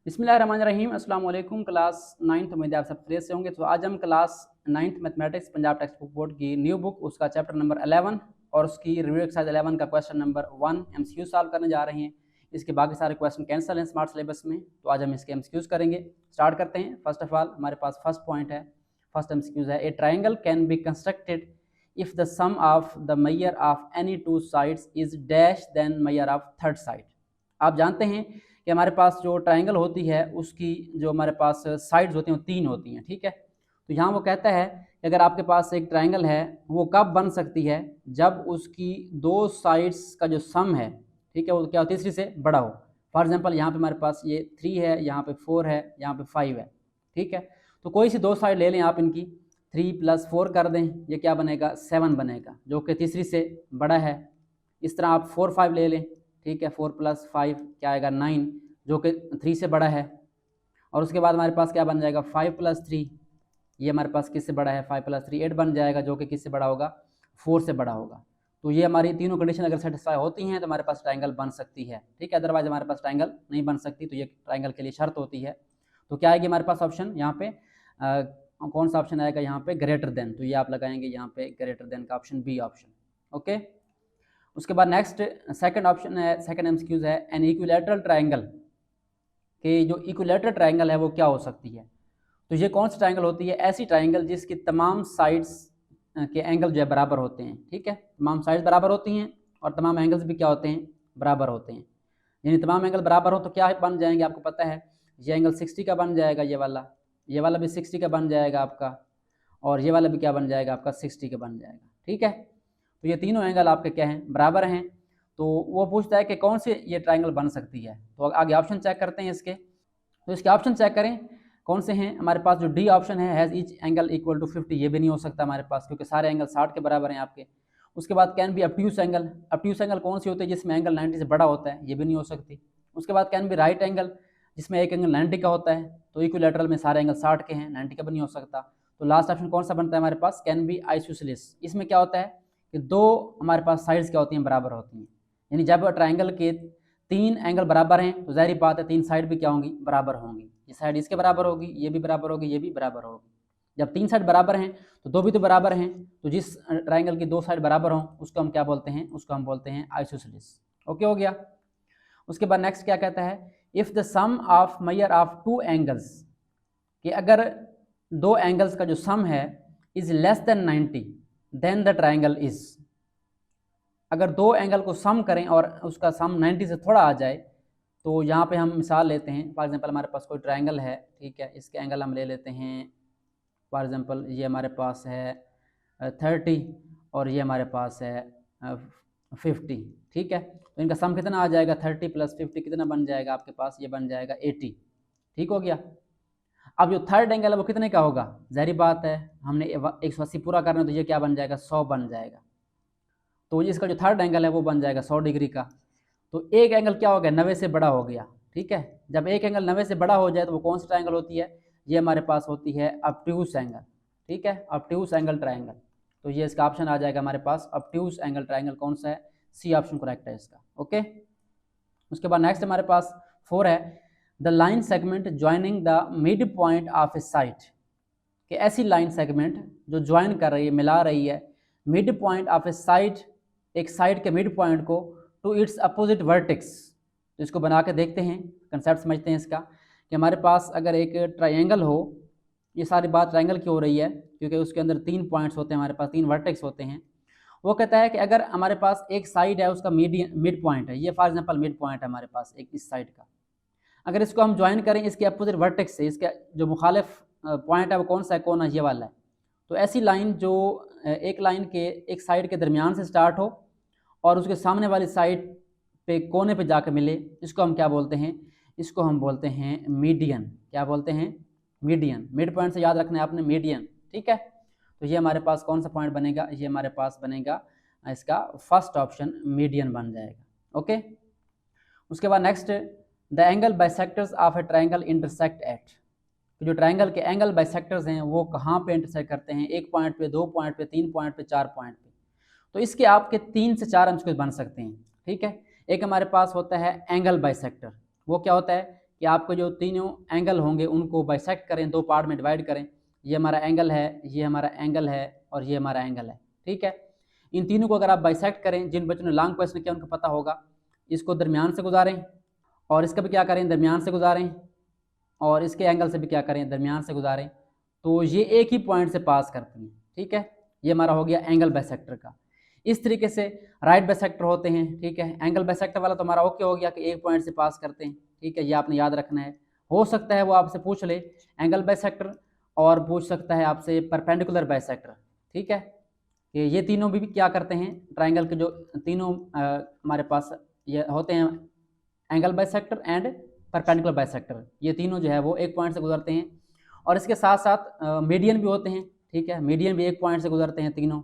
बिस्मिल्लाहिर्रहमानिर्रहीम अस्सलाम वालेकुम। क्लास 9th उम्मीद है आप सब खैरियत से होंगे। तो आज हम class 9th mathematics Punjab text book board की न्यू बुक उसका चैप्टर नंबर 11 और उसकी रिव्यू एक्सरसाइज 11 का क्वेश्चन नंबर 1 MCQ सॉल्व करने जा रहे हैं। इसके बाकी सारे क्वेश्चन कैंसिल हैं स्मार्ट सिलेबस में, तो आज हम इसके MCQs करेंगे। स्टार्ट करते हैं। फर्स्ट ऑफ ऑल हमारे पास फर्स्ट पॉइंट है, फर्स्ट MCQs है, a triangle can be constructed if the sum of the measure of any two sides is dash than measure of third side. आप जानते हैं कि हमारे पास जो ट्राइंगल होती है उसकी जो हमारे पास साइड्स होती हैं वो 3 होती हैं, ठीक है। तो यहाँ वो कहता है कि अगर आपके पास एक ट्राइंगल है वो कब बन सकती है, जब उसकी दो साइड्स का जो सम है, ठीक है, वो क्या हो, तीसरी से बड़ा हो। फॉर एग्जांपल यहाँ पे हमारे पास ये 3 है, यहाँ पे 4 है, यहाँ पे 5 है, ठीक है। तो कोई सी दो साइड ले लें आप इनकी, 3 + 4 कर दें, ये क्या बनेगा, 7 बनेगा, जो कि तीसरी से बड़ा है। इस तरह आप 4 5 ले लें, ठीक है, 4 + 5 क्या आएगा, 9, जो कि 3 से बड़ा है। और उसके बाद हमारे पास क्या बन जाएगा, 5 + 3, ये हमारे पास किससे बड़ा है, 5 + 3 8 बन जाएगा, जो कि किससे बड़ा होगा, 4 से बड़ा होगा। तो ये हमारी तीनों कंडीशन अगर सेटिस्फाई होती हैं तो हमारे पास ट्राइंगल बन सकती है, ठीक है। अदरवाइज हमारे पास ट्राइंगल नहीं बन सकती, तो ये ट्राइंगल के लिए शर्त होती है। तो क्या आएगी हमारे पास ऑप्शन, यहाँ पे कौन सा ऑप्शन आएगा, यहाँ पे ग्रेटर देन, तो ये आप लगाएंगे यहाँ पे ग्रेटर देन का ऑप्शन बी ऑप्शन, ओके। उसके बाद नेक्स्ट सेकंड ऑप्शन है, सेकंड MCQs है, एन इक्विलैटरल ट्राइंगल कि जो इक्विलैटरल ट्राइंगल है वो क्या हो सकती है। तो ये कौन सी ट्राइंगल होती है, ऐसी ट्राइंगल जिसकी तमाम साइड्स के एंगल जो है बराबर होते हैं, ठीक है। तमाम साइड्स बराबर होती हैं और तमाम एंगल्स भी क्या होते हैं, बराबर होते हैं। यानी तमाम एंगल बराबर हो तो क्या बन जाएंगे, आपको पता है, ये एंगल 60 का बन जाएगा, ये वाला भी 60 का बन जाएगा आपका, और ये वाला भी क्या बन जाएगा आपका, 60 का बन जाएगा, ठीक है। तो ये तीनों एंगल आपके क्या हैं, बराबर हैं। तो वो पूछता है कि कौन से ये ट्राइंगल बन सकती है। तो आगे ऑप्शन चेक करते हैं इसके। तो इसके ऑप्शन चेक करें कौन से हैं। हमारे पास जो डी ऑप्शन है, has each angle equal to 50, ये भी नहीं हो सकता हमारे पास, क्योंकि सारे एंगल 60 के बराबर हैं आपके। उसके बाद can be obtuse angle, obtuse angle कौन सी होती है, जिसमें एंगल 90 से बड़ा होता है, ये भी नहीं हो सकती। उसके बाद कैन बी राइट एंगल, जिसमें एक एंगल 90 का होता है, तो इक्विलैटरल में सारे एंगल 60 के हैं, 90 का भी नहीं हो सकता। तो लास्ट ऑप्शन कौन सा बनता है हमारे पास, कैन बी आइसोसेलेस। इसमें क्या होता है कि दो हमारे पास साइड्स क्या होती हैं, बराबर होती हैं। यानी जब ट्राइंगल के 3 एंगल बराबर हैं तो जाहिर बात है 3 साइड भी क्या होंगी, बराबर होंगी। ये साइड इसके बराबर होगी, ये भी बराबर होगी, ये भी बराबर होगी। जब 3 साइड बराबर हैं तो दो भी तो बराबर हैं, तो जिस ट्राइंगल की 2 साइड बराबर हों उसको हम क्या बोलते हैं, उसको हम बोलते हैं आइसोसेलेस। ओके हो गया। उसके बाद नेक्स्ट क्या कहता है, if the sum of measure of 2 angles, कि अगर 2 एंगल्स का जो सम है is less than 90 then the triangle is. अगर 2 एंगल को सम करें और उसका सम 90 से थोड़ा आ जाए, तो यहाँ पे हम मिसाल लेते हैं। फॉर एग्जांपल हमारे पास कोई ट्राइंगल है, ठीक है, इसके एंगल हम ले लेते हैं। फॉर एग्जांपल ये हमारे पास है 30 और ये हमारे पास है 50, ठीक है। तो इनका सम कितना आ जाएगा, 30 + 50 कितना बन जाएगा आपके पास, ये बन जाएगा 80, ठीक हो गया। अब जो थर्ड एंगल है वो कितने का होगा, जाहिर बात है हमने 180 पूरा करना है, तो ये क्या बन जाएगा, 100 बन जाएगा। तो इसका जो थर्ड एंगल है वो बन जाएगा 100 डिग्री का। तो एक एंगल क्या हो गया, 90 से बड़ा हो गया, ठीक है। जब एक एंगल 90 से बड़ा हो जाए तो वो कौन सी ट्राइंगल होती है, ये हमारे पास होती है ऑब्ट्यूज एंगल, ठीक है, ऑब्ट्यूज एंगल ट्राइंगल। तो ये इसका ऑप्शन आ जाएगा हमारे पास, ऑब्ट्यूज एंगल ट्राइंगल कौन सा है, सी ऑप्शन करेक्ट है इसका, ओके। उसके बाद नेक्स्ट हमारे पास 4 है, the line segment joining the mid point of A side, कि ऐसी लाइन सेगमेंट जो ज्वाइन कर रही है, मिला रही है mid point of A side, एक साइड के मिड पॉइंट को, टू इट्स अपोजिट वर्टेक्स। तो इसको बना के देखते हैं, कंसेप्ट समझते हैं इसका, कि हमारे पास अगर एक ट्राइंगल हो, ये सारी बात ट्राइंगल की हो रही है क्योंकि उसके अंदर 3 पॉइंट्स होते हैं, हमारे पास 3 वर्टेक्स होते हैं। वो कहता है कि अगर हमारे पास एक साइड है उसका मिड पॉइंट है, ये फॉर एग्जांपल मिड पॉइंट है हमारे पास एक इस साइड का, अगर इसको हम ज्वाइन करें इसके अपोजिट वर्टेक्स से, इसका जो मुखालिफ पॉइंट है वो कौन सा है, कोना ये वाला है। तो ऐसी लाइन जो एक लाइन के एक साइड के दरमियान से स्टार्ट हो और उसके सामने वाली साइड पे कोने पे जाकर मिले, इसको हम क्या बोलते हैं, इसको हम बोलते हैं मीडियन। क्या बोलते हैं, मीडियन। मिड पॉइंट से याद रखना है आपने, मीडियन, ठीक है। तो ये हमारे पास कौन सा पॉइंट बनेगा, ये हमारे पास बनेगा इसका फर्स्ट ऑप्शन, मीडियन बन जाएगा, ओके। उसके बाद next, the angle bisectors of A triangle intersect at, जो ट्राइंगल के एंगल बाइसेक्टर्स हैं वो कहाँ पे इंटरसेक्ट करते हैं, 1 पॉइंट पे, 2 पॉइंट पे, 3 पॉइंट पे, 4 पॉइंट पे। तो इसके आपके 3 से 4 MCQ बन सकते हैं, ठीक है। एक हमारे पास होता है एंगल बाइसेक्टर, वो क्या होता है कि आपको जो तीनों एंगल होंगे उनको बाइसेक्ट करें, दो पार्ट में डिवाइड करें। ये हमारा एंगल है, ये हमारा एंगल है और ये हमारा एंगल है, ठीक है। इन तीनों को अगर आप बाइसेक्ट करें, जिन बच्चों ने लॉन्ग क्वेश्चन किया उनको पता होगा, इसको दरमियान से गुजारें और इसका भी क्या करें, दरमियान से गुजारें, और इसके एंगल से भी क्या करें, दरमियान से गुजारें, तो ये एक ही पॉइंट से पास करती हैं, ठीक है। ये हमारा हो गया एंगल बाइसेक्टर का। इस तरीके से राइट बाइसेक्टर होते हैं, ठीक है। एंगल बाइसेक्टर वाला तो हमारा ओके हो गया कि एक पॉइंट से पास करते हैं, ठीक है। ये आपने याद रखना है। हो सकता है वो आपसे पूछ ले एंगल बाइसेक्टर और पूछ सकता है आपसे परपेंडिकुलर बाइसेक्टर, ठीक है। कि ये तीनों भी क्या करते हैं, ट्राइंगल के जो तीनों हमारे पास ये होते हैं, angle bisector and perpendicular bisector, ये तीनों जो है वो एक पॉइंट से गुजरते हैं। और इसके साथ साथ मीडियन भी होते हैं, ठीक है। मीडियन भी एक पॉइंट से गुजरते हैं तीनों,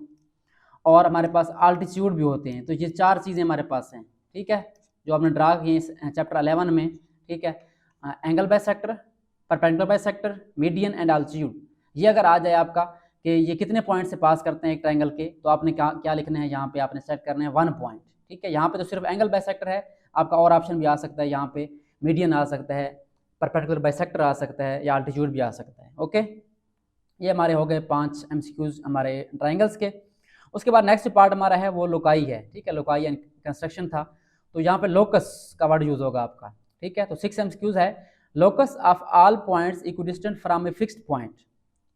और हमारे पास आल्टीट्यूड भी होते हैं। तो ये चार चीज़ें हमारे पास हैं, ठीक है, जो आपने ड्रा किए चैप्टर 11 में, ठीक है। Angle bisector, perpendicular bisector, median and altitude. ये अगर आ जाए आपका कि ये कितने पॉइंट से पास करते हैं एक ट्रायंगल के, तो आपने क्या लिखना है, यहाँ पे आपने सेट करना है 1 पॉइंट, ठीक है। यहाँ पे तो सिर्फ एंगल बाइसेक्टर है, आपका और ऑप्शन भी आ सकता है, यहाँ पे मीडियन आ सकता है, परपेंडिकुलर बाइसेक्टर आ सकता है, या आल्टीट्यूड भी आ सकता है, ओके। ये हमारे हो गए 5 MCQs हमारे ट्राइंगल्स के। उसके बाद नेक्स्ट पार्ट हमारा है वो लोकाई है, ठीक है। लोकाई एंड कंस्ट्रक्शन था, तो यहाँ पे लोकस का वर्ड यूज होगा आपका, ठीक है। तो 6 MCQs है। Locus of all points equidistant from a fixed point.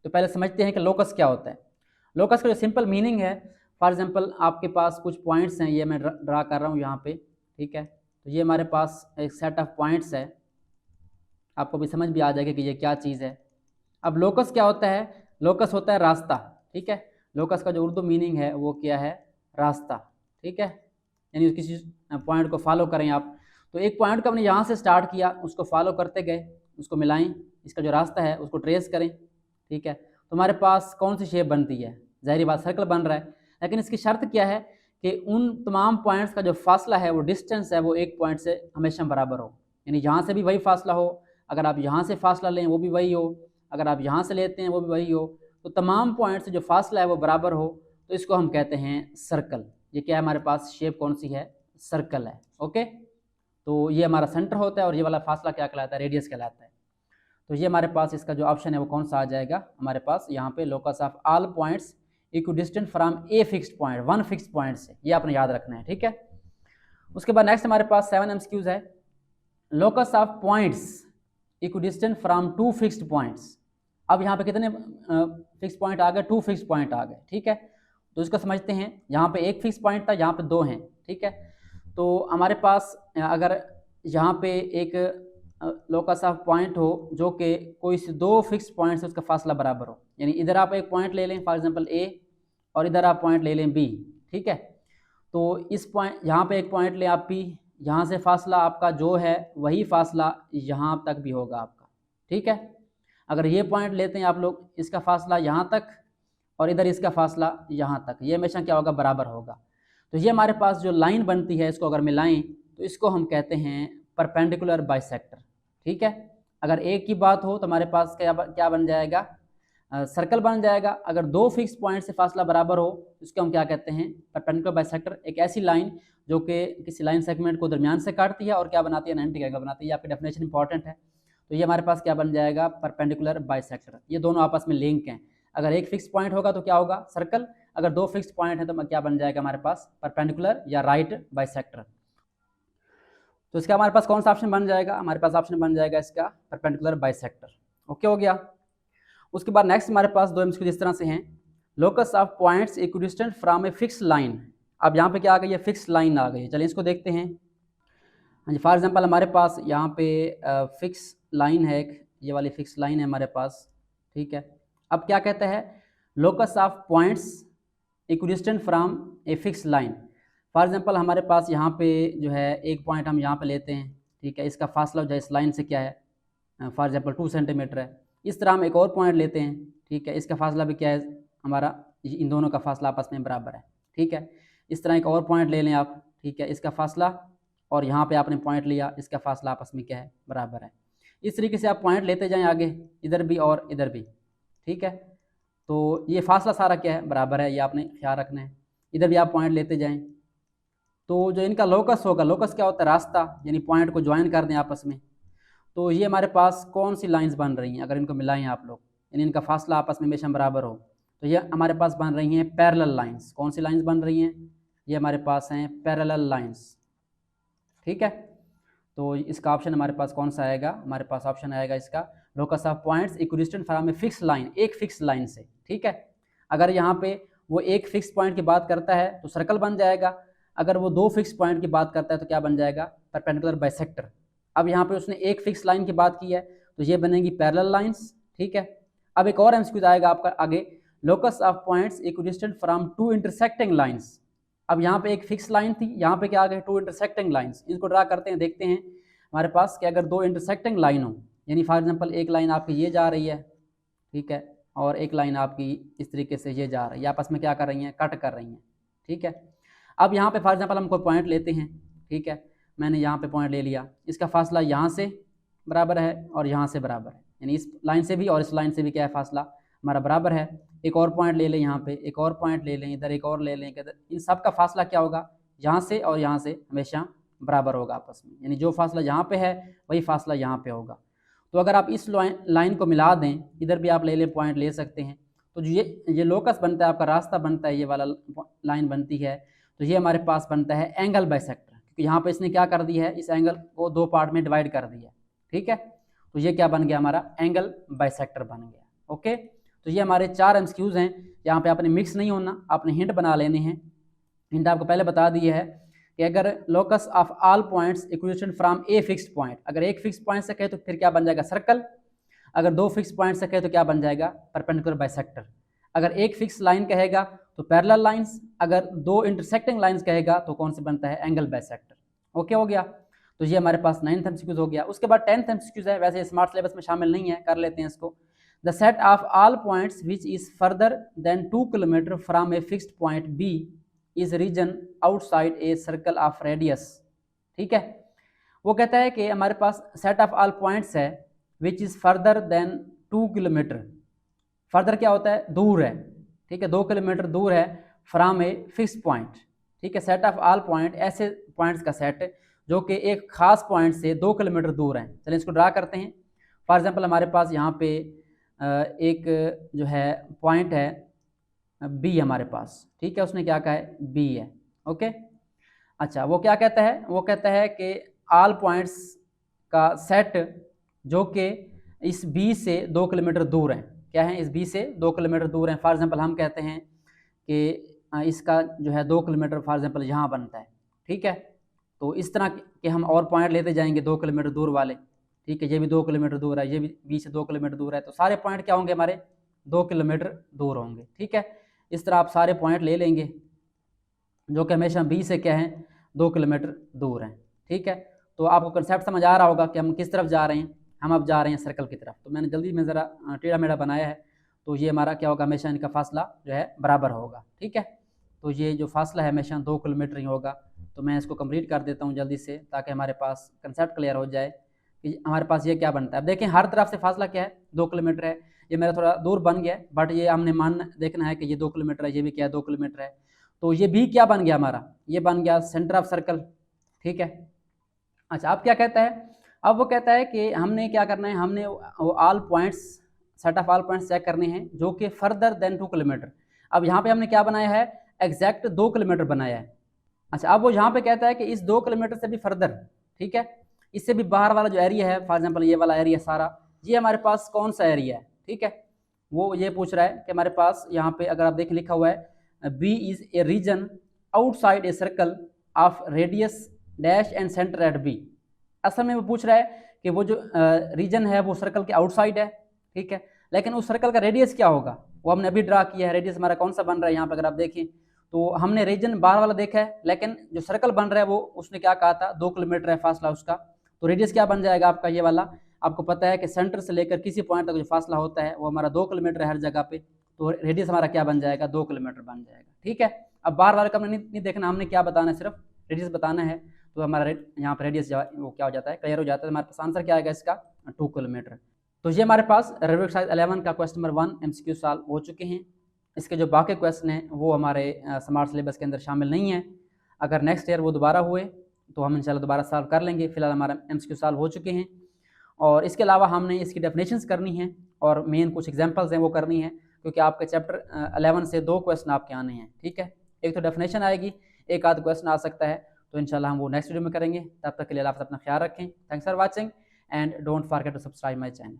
तो पहले समझते हैं कि लोकस क्या होता है। लोकस का जो सिंपल मीनिंग है, फॉर एग्जांपल आपके पास कुछ पॉइंट्स हैं, ये मैं ड्रा कर रहा हूँ यहाँ पे, ठीक है। तो ये हमारे पास एक सेट ऑफ पॉइंट्स है, आपको भी समझ भी आ जाएगा कि ये क्या चीज़ है। अब लोकस क्या होता है, लोकस होता है रास्ता, ठीक है। लोकस का जो उर्दू मीनिंग है वो क्या है, रास्ता, ठीक है। यानी किसी पॉइंट को फॉलो करें आप, तो एक पॉइंट को हमने यहाँ से स्टार्ट किया, उसको फॉलो करते गए, उसको मिलाएं, इसका जो रास्ता है उसको ट्रेस करें, ठीक है। तो हमारे पास कौन सी शेप बनती है, ज़ाहिर बात सर्कल बन रहा है। लेकिन इसकी शर्त क्या है कि उन तमाम पॉइंट्स का जो फासला है, वो डिस्टेंस है, वो एक पॉइंट से हमेशा बराबर हो। यानी यहाँ से भी वही फासला हो, अगर आप यहाँ से फासला लें वो भी वही हो, अगर आप यहाँ से लेते हैं वो भी वही हो, तो तमाम पॉइंट से जो फासला है वो बराबर हो, तो इसको हम कहते हैं सर्कल। ये क्या है हमारे पास, शेप कौन सी है, सर्कल है, ओके। तो ये हमारा सेंटर होता है और ये वाला फासला क्या कहलाता है, रेडियस कहलाता है। तो ये हमारे पास इसका जो ऑप्शन है वो कौन सा आ जाएगा हमारे पास, यहाँ पे locus of all points equidistant from a fixed point, 1 fixed point से, ये आपने याद रखना है, ठीक है। उसके बाद नेक्स्ट हमारे पास 7 MCQs है। Locus of points equidistant from 2 fixed points. अब यहाँ पे कितने फिक्स पॉइंट आ गए, 2 फिक्स पॉइंट आ गए, ठीक है। तो इसको समझते हैं, यहाँ पे एक फिक्स पॉइंट था, यहाँ पे 2 हैं, ठीक है। तो हमारे पास अगर यहाँ पे एक लोकस ऑफ पॉइंट हो जो कि कोई से 2 फिक्स पॉइंट से उसका फासला बराबर हो, यानी इधर आप एक पॉइंट ले लें फॉर एग्जांपल ए, और इधर आप पॉइंट ले लें बी, ठीक है। तो इस पॉइंट, यहाँ पे एक पॉइंट लें आप पी, यहाँ से फासला आपका जो है वही फासला यहाँ तक भी होगा आपका, ठीक है। अगर ये पॉइंट लेते हैं आप लोग, इसका फासला यहाँ तक और इधर इसका फासला यहाँ तक, ये हमेशा क्या होगा, बराबर होगा। तो ये हमारे पास जो लाइन बनती है, इसको अगर मिलाएं तो इसको हम कहते हैं परपेंडिकुलर बाइसेक्टर, ठीक है। अगर एक की बात हो तो हमारे पास क्या बन जाएगा, सर्कल बन जाएगा। अगर 2 फिक्स पॉइंट से फासला बराबर हो तो इसको हम क्या कहते हैं, परपेंडिकुलर बाइसेक्टर। एक ऐसी लाइन जो कि किसी लाइन सेगमेंट को दरमियान से काटती है और क्या बनाती है, 90 एंगल बनाती है। आपकी डेफिनेशन इंपॉर्टेंट है। तो ये हमारे पास क्या बन जाएगा, परपेंडिकुलर बाइसेक्टर। ये दोनों आपस में लिंक हैं। अगर एक फिक्स पॉइंट होगा तो क्या होगा, सर्कल। अगर 2 फिक्स पॉइंट है तो क्या बन जाएगा हमारे पास, परपेंडिकुलर या राइट बाइसेक्टर। तो इसका हमारे पास कौन सा ऑप्शन बन जाएगा, हमारे पास ऑप्शन बन जाएगा इसका परपेंडिकुलर बाइसेक्टर, ओके हो गया। उसके बाद नेक्स्ट हमारे पास 2 MCQ इस तरह से हैं। Locus of points equidistant from a fix line. अब यहाँ पे क्या आ गई है, फिक्स लाइन आ गई है। चलिए इसको देखते हैं। हाँ जी, फॉर एग्जांपल हमारे पास यहाँ पे फिक्स लाइन है, एक ये वाली फिक्स लाइन है हमारे पास, ठीक है। अब क्या कहता है, locus of points equidistant from a fix line. For example हमारे पास यहाँ पे जो है एक पॉइंट हम यहाँ पे लेते हैं, ठीक है। इसका फासला जो है इस लाइन से क्या है, फॉर एग्जांपल 2 सेंटीमीटर है। इस तरह हम एक और पॉइंट लेते हैं, ठीक है। इसका फासला भी क्या है हमारा, इन दोनों का फासला आपस में बराबर है, ठीक है। इस तरह एक और पॉइंट ले लें आप, ठीक है। इसका फासला और यहाँ पे आपने पॉइंट लिया, इसका फासला आपस में क्या है, बराबर है। इस तरीके से आप पॉइंट लेते जाएं आगे, इधर भी और इधर भी, ठीक है। तो ये फासला सारा क्या है, बराबर है, ये आपने ख्याल रखना है। इधर भी आप पॉइंट लेते जाएं, तो जो इनका लोकस होगा, लोकस क्या होता है, रास्ता, यानी पॉइंट को ज्वाइन कर दें आपस में। तो ये हमारे पास कौन सी लाइंस बन रही हैं, अगर इनको मिलाएं आप लोग, यानी इनका फासला आपस में हमेशा बराबर हो, तो ये हमारे पास बन रही हैं पैरेलल लाइंस। कौन सी लाइंस बन रही हैं? ये हमारे पास हैं पैरेलल लाइंस, ठीक है। तो इसका ऑप्शन हमारे पास कौन सा आएगा? हमारे पास ऑप्शन आएगा इसका locus of points equidistant from a fix line, एक फिक्स लाइन से, ठीक है। अगर यहाँ पे वो एक फिक्स पॉइंट की बात करता है तो सर्कल बन जाएगा, अगर वो दो फिक्स पॉइंट की बात करता है तो क्या बन जाएगा? Perpendicular bisector. अब यहाँ पे उसने एक फिक्स लाइन की बात की है तो ये बनेगी पैरेलल लाइंस, ठीक है। अब एक और एमसीक्यू आएगा आपका आगे, locus of points equidistant from two intersecting lines. अब यहाँ पे एक फिक्स लाइन थी, यहाँ पे क्या आ गए? Two intersecting lines. इसको ड्रा करते हैं, देखते हैं हमारे पास कि अगर दो इंटरसेक्टिंग लाइन हो, यानी फॉर एग्जांपल एक लाइन आपकी ये जा रही है, ठीक है, और एक लाइन आपकी इस तरीके से ये जा रही है, ये आपस में क्या कर रही हैं? कट कर रही हैं, ठीक है। अब यहाँ पे फॉर एग्जांपल हम कोई पॉइंट लेते हैं, ठीक है, मैंने यहाँ पे पॉइंट ले लिया, इसका फासला यहाँ से बराबर है और यहाँ से बराबर है, यानी इस लाइन से भी और इस लाइन से भी क्या है? फासला हमारा बराबर है। एक और पॉइंट ले लें यहाँ पे, एक और पॉइंट ले लें इधर, एक और ले लें इधर, इन सब का फासला क्या होगा? यहाँ से और यहाँ से हमेशा बराबर होगा आपस में, यानी जो फासला यहाँ पे है वही फासला यहाँ पे होगा। तो अगर आप इस लाइन को मिला दें, इधर भी आप ले लें, पॉइंट ले सकते हैं, तो जो ये लोकस बनता है, आपका रास्ता बनता है, ये वाला लाइन बनती है, तो ये हमारे पास बनता है एंगल बाइसेक्टर, क्योंकि यहाँ पे इसने क्या कर दिया है? इस एंगल को दो पार्ट में डिवाइड कर दिया, ठीक है। तो ये क्या बन गया? हमारा एंगल बाइसेक्टर बन गया, ओके। तो ये हमारे 4 एमसीक्यूज हैं। यहाँ पे आपने मिक्स नहीं होना, आपने हिंट बना लेने हैं। हिंट आपको पहले बता दी है कि अगर locus of all points equidistant from a fixed point, अगर एक फिक्स पॉइंट से कहे तो फिर क्या बन जाएगा? सर्कल। अगर दो फिक्स पॉइंट से कहे तो क्या बन जाएगा? Perpendicular bisector. अगर एक फिक्स लाइन कहेगा तो पैरेलल लाइंस, अगर दो इंटरसेक्टिंग लाइंस कहेगा तो कौन से बनता है? Angle bisector. ओके हो गया। तो ये हमारे पास 9th एमसीक्यूज हो गया। उसके बाद 10th एमसीक्यूज है, वैसे स्मार्ट सिलेबस में शामिल नहीं है, कर लेते हैं इसको। The set of all points which is further than 2 kilometre from a fixed point B is region outside a circle of radius, ठीक है। वो कहता है कि हमारे पास सेट ऑफ ऑल पॉइंट्स है which is further than 2 kilometre. Further क्या होता है? दूर है, ठीक है, 2 किलोमीटर दूर है फ्रॉम ए फिक्स्ड पॉइंट, ठीक है। सेट ऑफ ऑल पॉइंट ऐसे पॉइंट्स का सेट जो कि एक खास पॉइंट से 2 किलोमीटर दूर हैं। चलिए इसको ड्रा करते हैं। फॉर एग्जांपल हमारे पास यहाँ पे एक जो है पॉइंट है बी हमारे पास, ठीक है, उसने क्या कहा है? बी है, ओके। अच्छा, वो क्या कहता है? वो कहता है कि ऑल पॉइंट्स का सेट जो कि इस बी से 2 किलोमीटर दूर हैं, क्या है? इस बी से 2 किलोमीटर दूर हैं। फॉर एग्जांपल हम कहते हैं कि इसका जो है 2 किलोमीटर फॉर एग्जांपल यहाँ बनता है, ठीक है। तो इस तरह के हम और पॉइंट लेते जाएंगे 2 किलोमीटर दूर वाले, ठीक है, ये भी 2 किलोमीटर दूर है, ये भी बी से 2 किलोमीटर दूर है, तो सारे पॉइंट क्या होंगे? हमारे 2 किलोमीटर दूर होंगे, ठीक है। इस तरह आप सारे पॉइंट ले लेंगे जो कि हमेशा बी से क्या है? 2 किलोमीटर दूर हैं, ठीक है। तो आपको कंसेप्ट समझ आ रहा होगा कि हम किस तरफ जा रहे हैं। हम अब जा रहे हैं सर्कल की तरफ। तो मैंने जल्दी में ज़रा टेढ़ा मेढ़ा बनाया है, तो ये हमारा क्या होगा? हमेशा इनका फासला जो है बराबर होगा, ठीक है। तो ये जो फासला है हमेशा 2 किलोमीटर ही होगा। तो मैं इसको कंप्लीट कर देता हूँ जल्दी से, ताकि हमारे पास कंसेप्ट क्लियर हो जाए कि हमारे पास ये क्या बनता है। अब देखें हर तरफ से फासला क्या है? 2 किलोमीटर है। ये मेरा थोड़ा दूर बन गया है, बट ये हमने देखना है कि ये 2 किलोमीटर है, ये भी क्या है? 2 किलोमीटर है। तो ये भी क्या बन गया हमारा? ये बन गया सेंटर ऑफ सर्कल, ठीक है। अच्छा, अब क्या कहता है? अब वो कहता है कि हमने क्या करना है? हमने all points, set of all points check करने हैं जो कि फर्दर देन 2 किलोमीटर। अब यहाँ पे हमने क्या बनाया है? एग्जैक्ट 2 किलोमीटर बनाया है। अच्छा, अब वो यहाँ पे कहता है कि इस 2 किलोमीटर से भी फर्दर, ठीक है, इससे भी बाहर वाला जो एरिया है, फॉर एग्जांपल ये वाला एरिया सारा, ये हमारे पास कौन सा एरिया है, ठीक है। वो ये पूछ रहा है कि हमारे पास यहाँ पे अगर आप देखें लिखा हुआ है B is a region outside a circle of radius dash and centre at B. असल में वो पूछ रहा है कि वो जो रीजन है वो सर्कल के आउटसाइड है, ठीक है, लेकिन उस सर्कल का रेडियस क्या होगा? वो हमने अभी ड्रा किया है। रेडियस हमारा कौन सा बन रहा है यहाँ पर? अगर आप देखें तो हमने रीजन बाहर वाला देखा है, लेकिन जो सर्कल बन रहा है वो उसने क्या कहा था? 2 किलोमीटर है फासला उसका। तो रेडियस क्या बन जाएगा आपका? ये वाला आपको पता है कि सेंटर से लेकर किसी पॉइंट तक जो फासला होता है वो हमारा 2 किलोमीटर है हर जगह पे। तो रेडियस हमारा क्या बन जाएगा? 2 किलोमीटर बन जाएगा, ठीक है। अब बाहर वाले का हमने नहीं देखना, हमने क्या बताना है? सिर्फ रेडियस बताना है। तो हमारा यहाँ पर रेडियस वो क्या हो जाता है? क्लियर हो जाता है। हमारे पास आंसर क्या आएगा इसका? 2 किलोमीटर। तो ये हमारे पास रेडियो एक्सरसाइज 11 का क्वेश्चन नंबर 1 MCQ सॉल्व हो चुके हैं। इसके जो बाकी क्वेश्चन हैं वो हमारे स्मार्ट सिलेबस के अंदर शामिल नहीं है। अगर नेक्स्ट ईयर वो दोबारा हुए तो हम इंशाल्लाह दोबारा सॉल्व कर लेंगे। फिलहाल हमारा MCQ सॉल्व हो चुके हैं। और इसके अलावा हमने इसकी डेफिनेशंस करनी है और मेन कुछ एग्जांपल्स हैं वो करनी है, क्योंकि आपके चैप्टर 11 से 2 क्वेश्चन आपके आने हैं। ठीक है, एक तो डेफिनेशन आएगी, एक आध क्वेश्चन आ सकता है, तो इंशाल्लाह हम वो नेक्स्ट वीडियो में करेंगे। तब तक के लिए आप अपना ख्याल रखें। Thanks for watching and don't forget to subscribe my channel.